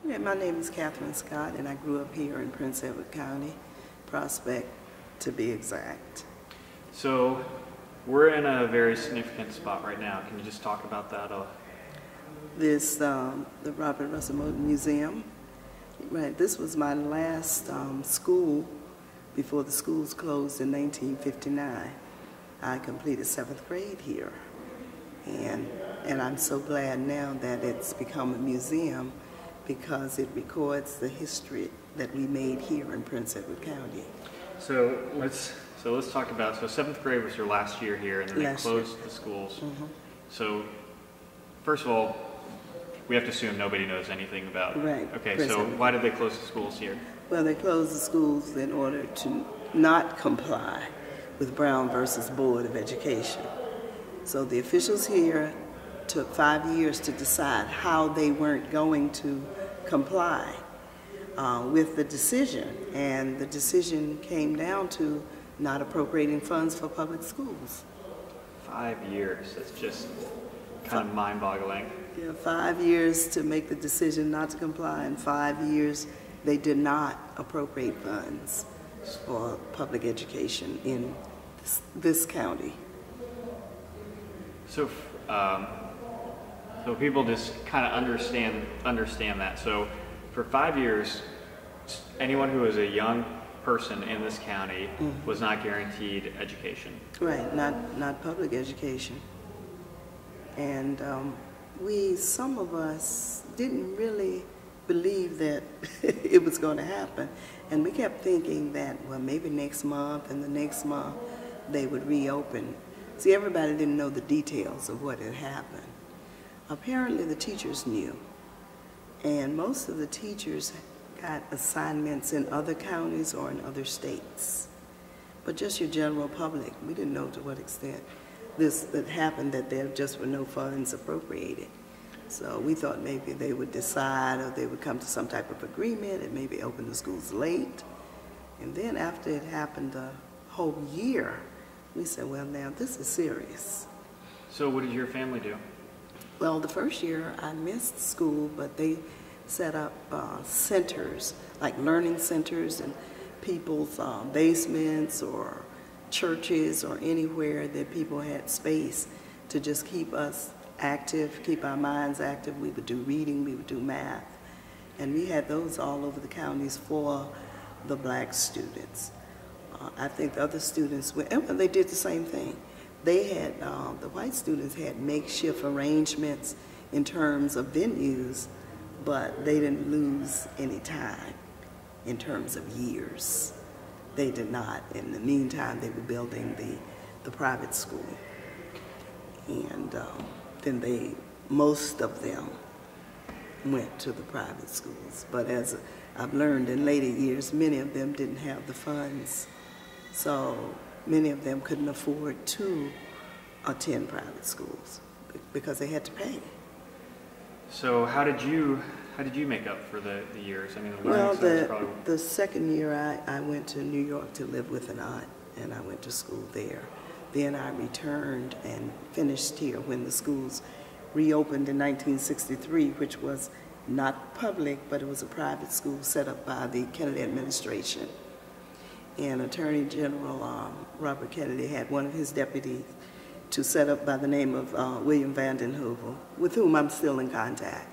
Yeah, my name is Catherine Scott, and I grew up here in Prince Edward County, Prospect to be exact. So we're in a very significant spot right now. Can you just talk about that? The Robert Russell Moulton Museum. Right, this was my last school before the schools closed in 1959. I completed 7th grade here, and I'm so glad now that it's become a museum because it records the history that we made here in Prince Edward County. So let's talk about, so 7th grade was your last year here, and then they closed the schools. Mm-hmm. So first of all, we have to assume nobody knows anything about it. Right. Okay, so why did they close the schools here? Well, they closed the schools in order to not comply with Brown versus Board of Education. So the officials here took 5 years to decide how they weren't going to comply with the decision, and the decision came down to not appropriating funds for public schools. 5 years, that's just kind of mind-boggling. Yeah, 5 years to make the decision not to comply, and 5 years they did not appropriate funds for public education in this county. So, so people just kind of understand that. So, for 5 years, anyone who was a young person in this county was not guaranteed education. Right, not public education. And some of us didn't really believe that it was going to happen. And we kept thinking that, well, maybe next month and the next month they would reopen. See, everybody didn't know the details of what had happened. Apparently the teachers knew. And most of the teachers got assignments in other counties or in other states. But just your general public, we didn't know to what extent this had happened, that there just were no funds appropriated. So we thought maybe they would decide, or they would come to some type of agreement and maybe open the schools late. And then after it happened a whole year, we said, well, now this is serious. So what did your family do? Well, the first year I missed school, but they set up centers, like learning centers in people's basements or churches or anywhere that people had space to just keep us active, keep our minds active. We would do reading, we would do math, and we had those all over the counties for the black students. I think the other students, they did the same thing. They had, the white students had makeshift arrangements in terms of venues, but they didn't lose any time in terms of years. They did not. In the meantime, they were building the private school. And then most of them went to the private schools. But as I've learned in later years, many of them didn't have the funds. So many of them couldn't afford to attend private schools because they had to pay. So how did you make up for the years? I mean, the second year I went to New York to live with an aunt, and I went to school there. Then I returned and finished here when the schools reopened in 1963, which was not public, but it was a private school set up by the Kennedy administration. And Attorney General Robert Kennedy had one of his deputies to set up by the name of William Vanden Heuvel, with whom I'm still in contact,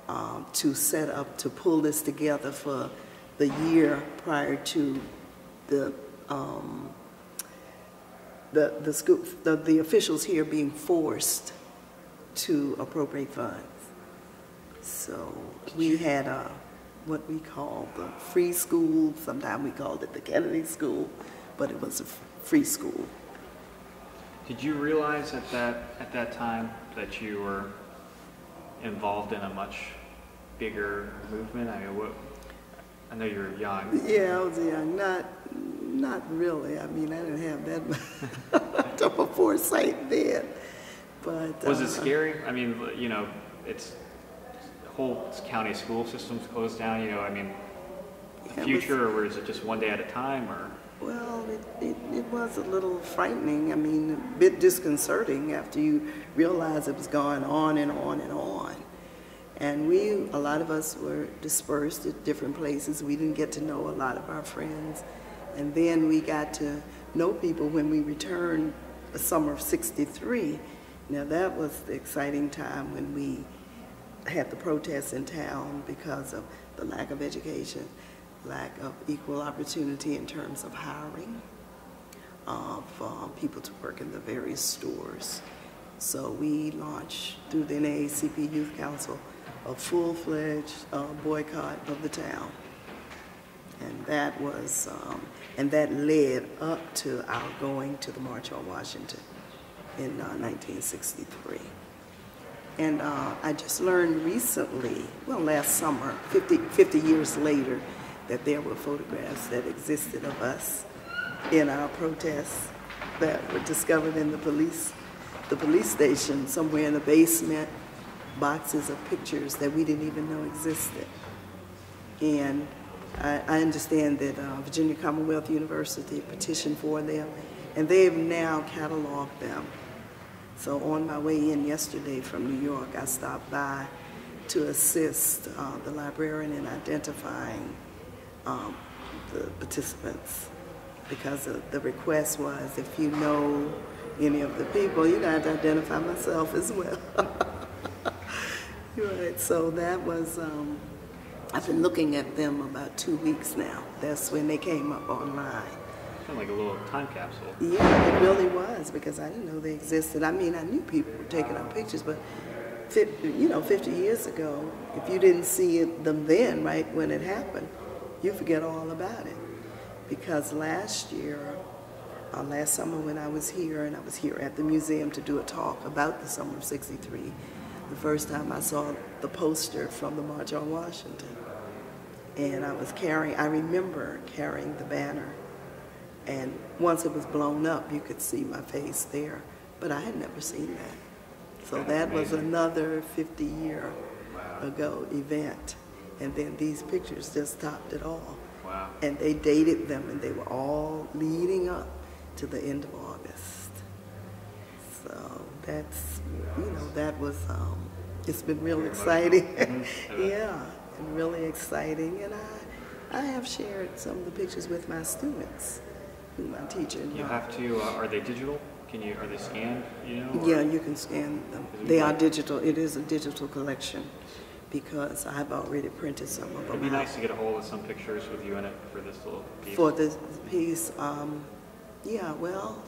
to pull this together for the year prior to the officials here being forced to appropriate funds. So we had what we call the free school. Sometimes we called it the Kennedy School, but it was a free school. Did you realize at that time that you were involved in a much bigger movement? I mean, I know you were young. Yeah, I was young. Not really. I mean, I didn't have that much of foresight then. But was it scary? I mean, you know, it's whole county school systems closed down. You know, I mean, the future, or is it just one day at a time, or? Well, it was a little frightening. I mean, a bit disconcerting after you realize it was going on and on and on. And a lot of us were dispersed at different places. We didn't get to know a lot of our friends. And then we got to know people when we returned the summer of '63. Now that was the exciting time when we had the protests in town because of the lack of education, lack of equal opportunity in terms of hiring of people to work in the various stores. So we launched through the NAACP Youth Council a full-fledged boycott of the town. And that was, and that led up to our going to the March on Washington in 1963. And I just learned recently, well, last summer, 50 years later, that there were photographs that existed of us in our protests that were discovered in the police station somewhere in the basement, boxes of pictures that we didn't even know existed. And I understand that Virginia Commonwealth University petitioned for them, and they've now cataloged them. So on my way in yesterday from New York, I stopped by to assist the librarian in identifying the participants, because the request was, if you know any of the people, you got to identify myself as well. Right, so that was, I've been looking at them about 2 weeks now. That's when they came up online. Kind of like a little time capsule. Yeah, it really was, because I didn't know they existed. I mean, I knew people were taking our pictures, but 50 years ago, if you didn't see them then, right, when it happened, you forget all about it. Because last summer when I was here, and I was here at the museum to do a talk about the summer of '63, the first time I saw the poster from the March on Washington. And I remember carrying the banner. And once it was blown up, you could see my face there. But I had never seen that. So that was another 50-year ago event. And then these pictures just topped it all. Wow. And they dated them, and they were all leading up to the end of August. So that's, that was, it's been real exciting. Yeah, and really exciting. And I have shared some of the pictures with my students, whom I teach in. You have to, are they digital? Are they scanned, Yeah, you can scan them. They are digital. It is a digital collection, because I've already printed some of them. It'd be nice to get a hold of some pictures with you in it for this little piece. For this piece, yeah, well,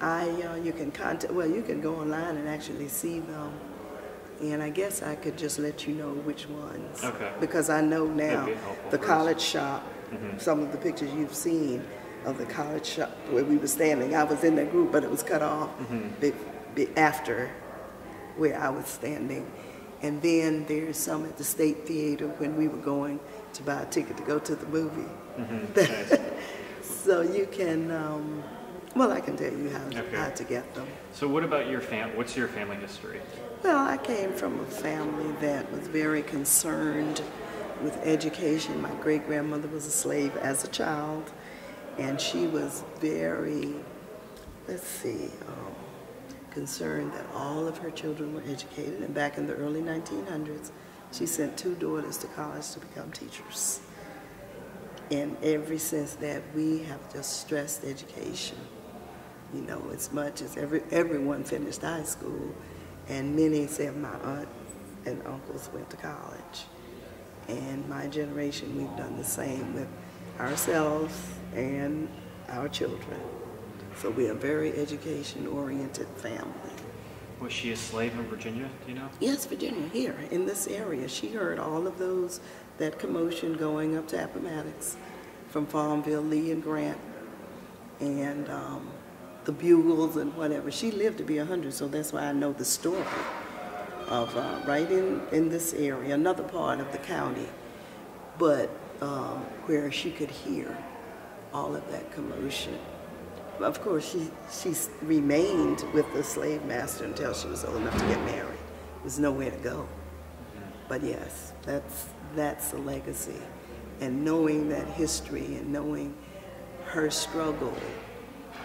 you can go online and actually see them. And I guess I could just let you know which ones. Okay. Because I know now the college shop, some of the pictures you've seen of the college shop where we were standing. I was in that group, but it was cut off after where I was standing. And then there's some at the State Theater when we were going to buy a ticket to go to the movie. Nice. So you can, well, I can tell you how to get them. So what about your what's your family history? Well, I came from a family that was very concerned with education. My great-grandmother was a slave as a child, and she was very, concerned that all of her children were educated. And back in the early 1900s, she sent 2 daughters to college to become teachers. And ever since that, we have just stressed education. As much as everyone finished high school, and many of my aunt and uncles went to college. And my generation, we've done the same with ourselves and our children. So we're a very education-oriented family. Was she a slave in Virginia, do you know? Yes, Virginia, here in this area. She heard all of that commotion going up to Appomattox from Farmville, Lee and Grant, and the bugles and whatever. She lived to be 100, so that's why I know the story of right in this area, another part of the county, but where she could hear all of that commotion. Of course, she remained with the slave master until she was old enough to get married. There was nowhere to go. But yes, that's a legacy. And knowing that history and knowing her struggle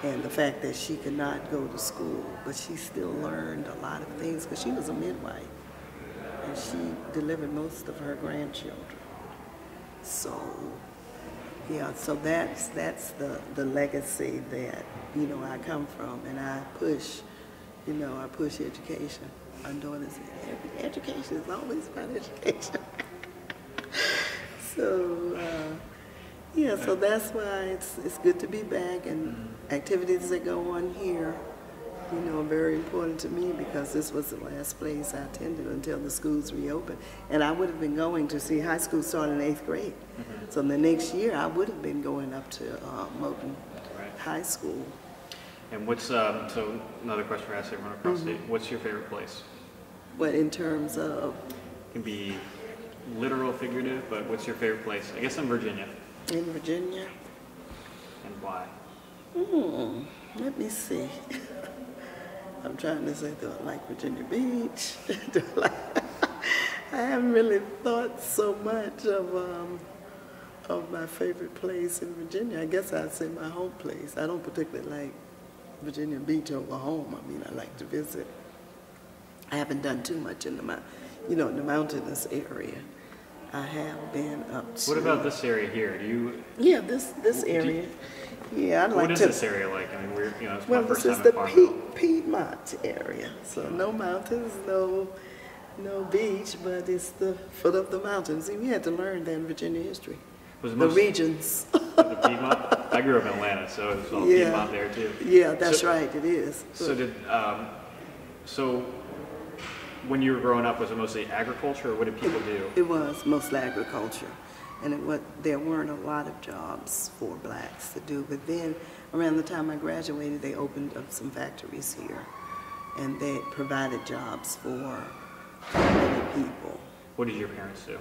and the fact that she could not go to school, but she still learned a lot of things because she was a midwife. and she delivered most of her grandchildren. So, yeah, so that's the legacy that, you know, I come from, and I push, you know, I push education. My daughter said, education is always about education. So, yeah, so that's why it's good to be back, and activities that go on here, you know, are very important to me, because this was the last place I attended until the schools reopened. And I would have been going to see high school start in 8th grade. So the next year I would have been going up to Moton High School. And what's, so another question we're asking everyone across state, what's your favorite place? What, in terms of? It can be literal, figurative, but what's your favorite place? I guess in Virginia. In Virginia? And why? Let me see. I'm trying to say, do I like Virginia Beach? Do I like, I haven't really thought so much of my favorite place in Virginia. I guess I'd say my home place. I don't particularly like Virginia Beach over home. I mean, I like to visit. I haven't done too much in the, you know, in the mountainous area. I have been up to. What about this area here? Do you? Yeah, this area. Yeah, I'd like to. What is this area like? I mean, we're, you know, it's my first time in This Farmville. is the Piedmont area. So no mountains, no beach, but it's the foot of the mountains. And we had to learn that in Virginia history. Was it the regions. The Piedmont? I grew up in Atlanta, so it's all Piedmont there too. Yeah, that's right, it is. So when you were growing up, was it mostly agriculture, or what did people do? It was mostly agriculture. And there weren't a lot of jobs for blacks to do. But then, around the time I graduated, they opened up some factories here. And they provided jobs for many people. What did your parents do?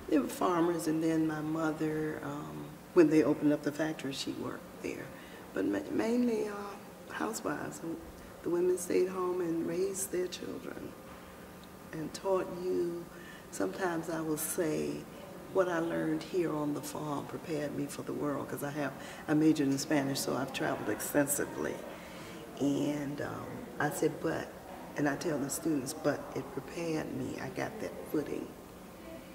They were farmers, and then my mother, when they opened up the factory, she worked there. But mainly housewives. The women stayed home and raised their children and taught you. Sometimes I will say, what I learned here on the farm prepared me for the world, because I majored in Spanish, so I've traveled extensively. And I said, and I tell the students, but it prepared me. I got that footing.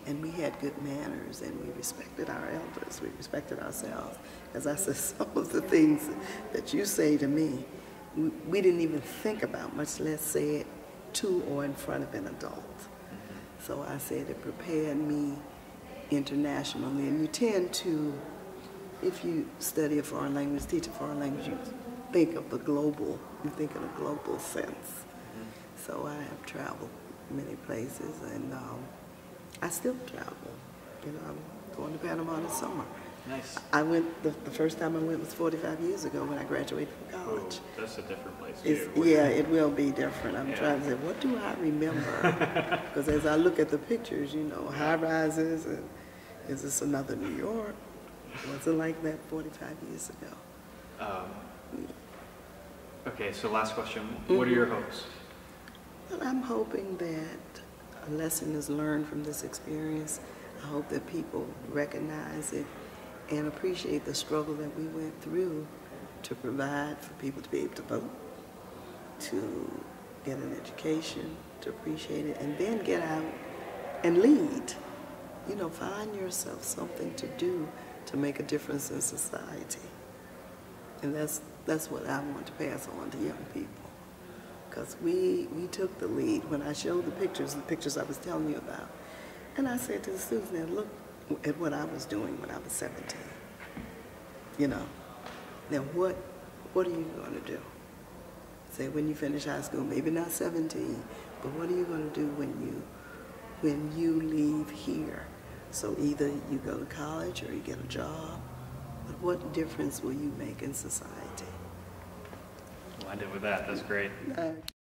And we had good manners, and we respected our elders. We respected ourselves. As I said, some of the things that you say to me, we didn't even think about, much less say it to or in front of an adult. So I said it prepared me internationally. And you tend to, if you study a foreign language, teach a foreign language, you think of the global, you think in a global sense. So I have traveled many places, and I still travel. You know, I'm going to Panama this summer. Nice. I went, the first time I went was 45 years ago when I graduated from college. Oh, that's a different place too. Yeah, it will be different. I'm trying to say, what do I remember? Because as I look at the pictures, you know, high rises, and is this another New York? Was it like that 45 years ago? Okay, so last question. What are your hopes? Well, I'm hoping that a lesson is learned from this experience. I hope that people recognize it and appreciate the struggle that we went through to provide for people to be able to vote, to get an education, to appreciate it, and then get out and lead. You know, find yourself something to do to make a difference in society. And that's what I want to pass on to young people. Because we took the lead. When I showed the pictures I was telling you about, and I said to the students, now look at what I was doing when I was 17. You know, now what are you going to do? Say when you finish high school, maybe not 17, but what are you going to do when you leave here? So either you go to college or you get a job, but what difference will you make in society? Well, I did with that. That's great.